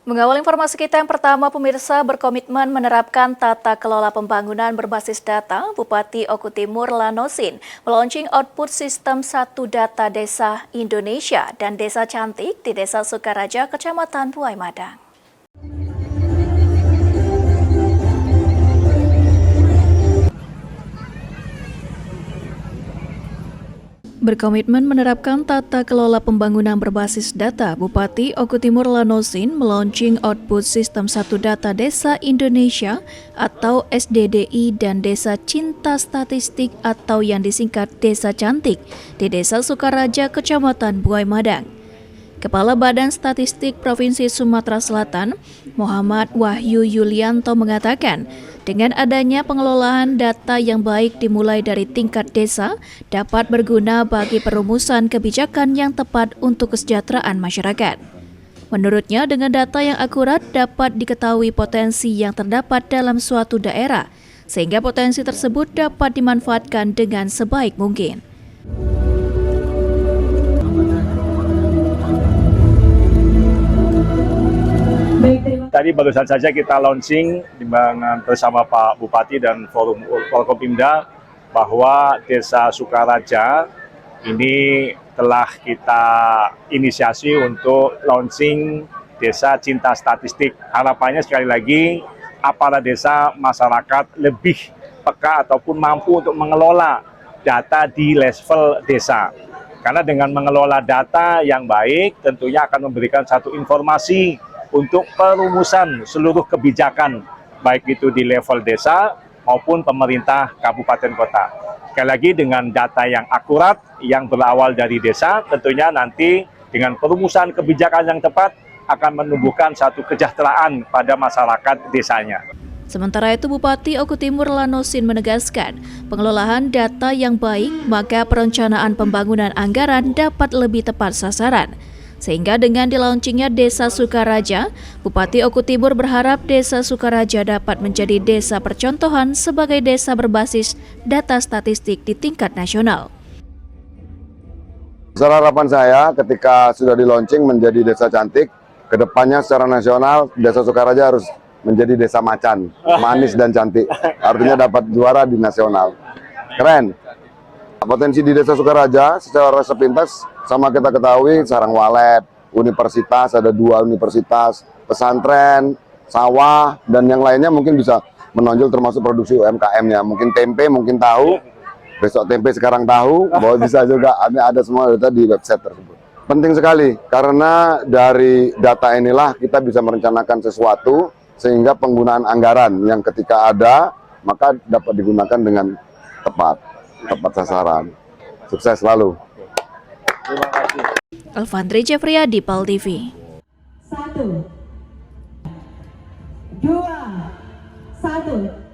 Mengawal informasi kita yang pertama, pemirsa berkomitmen menerapkan tata kelola pembangunan berbasis data, Bupati Oku Timur Lanosin melaunching output sistem satu data desa Indonesia dan desa cantik di Desa Sukaraja, Kecamatan Buai Madang. Berkomitmen menerapkan tata kelola pembangunan berbasis data, Bupati Oku Timur Lanosin melaunching output sistem satu data desa Indonesia atau SDDI dan Desa Cinta Statistik atau yang disingkat Desa Cantik di Desa Sukaraja, Kecamatan Buai Madang. Kepala Badan Statistik Provinsi Sumatera Selatan, Muhammad Wahyu Yulianto mengatakan, dengan adanya pengelolaan data yang baik dimulai dari tingkat desa dapat berguna bagi perumusan kebijakan yang tepat untuk kesejahteraan masyarakat. Menurutnya, dengan data yang akurat dapat diketahui potensi yang terdapat dalam suatu daerah, sehingga potensi tersebut dapat dimanfaatkan dengan sebaik mungkin. Tadi barusan saja kita launching bersama Pak Bupati dan Forum Forkopimda bahwa Desa Sukaraja ini telah kita inisiasi untuk launching Desa Cinta Statistik. Harapannya sekali lagi aparat desa, masyarakat lebih peka ataupun mampu untuk mengelola data di level desa. Karena dengan mengelola data yang baik tentunya akan memberikan satu informasi untuk perumusan seluruh kebijakan, baik itu di level desa maupun pemerintah kabupaten kota. Sekali lagi dengan data yang akurat, yang berawal dari desa, tentunya nanti dengan perumusan kebijakan yang tepat akan menumbuhkan satu kesejahteraan pada masyarakat desanya. Sementara itu, Bupati Oku Timur Lanosin menegaskan, pengelolaan data yang baik, maka perencanaan pembangunan anggaran dapat lebih tepat sasaran. Sehingga dengan dilaunchingnya Desa Sukaraja, Bupati Oku Timur berharap Desa Sukaraja dapat menjadi desa percontohan sebagai desa berbasis data statistik di tingkat nasional. Harapan saya ketika sudah di-launching menjadi desa cantik, kedepannya secara nasional Desa Sukaraja harus menjadi desa macan, manis dan cantik. Artinya dapat juara di nasional. Keren. Potensi di Desa Sukaraja secara sepintas sama kita ketahui sarang walet, universitas, ada 2 universitas, pesantren, sawah, dan yang lainnya mungkin bisa menonjol termasuk produksi UMKM-nya. Mungkin tempe, mungkin tahu, besok tempe sekarang tahu, bahwa bisa juga ada semua data di website tersebut. Penting sekali, karena dari data inilah kita bisa merencanakan sesuatu, sehingga penggunaan anggaran yang ketika ada, maka dapat digunakan dengan tepat sasaran. Sukses selalu. Terima kasih. Alfandri Jeffriyadi, PAL TV. 1, 2, 1.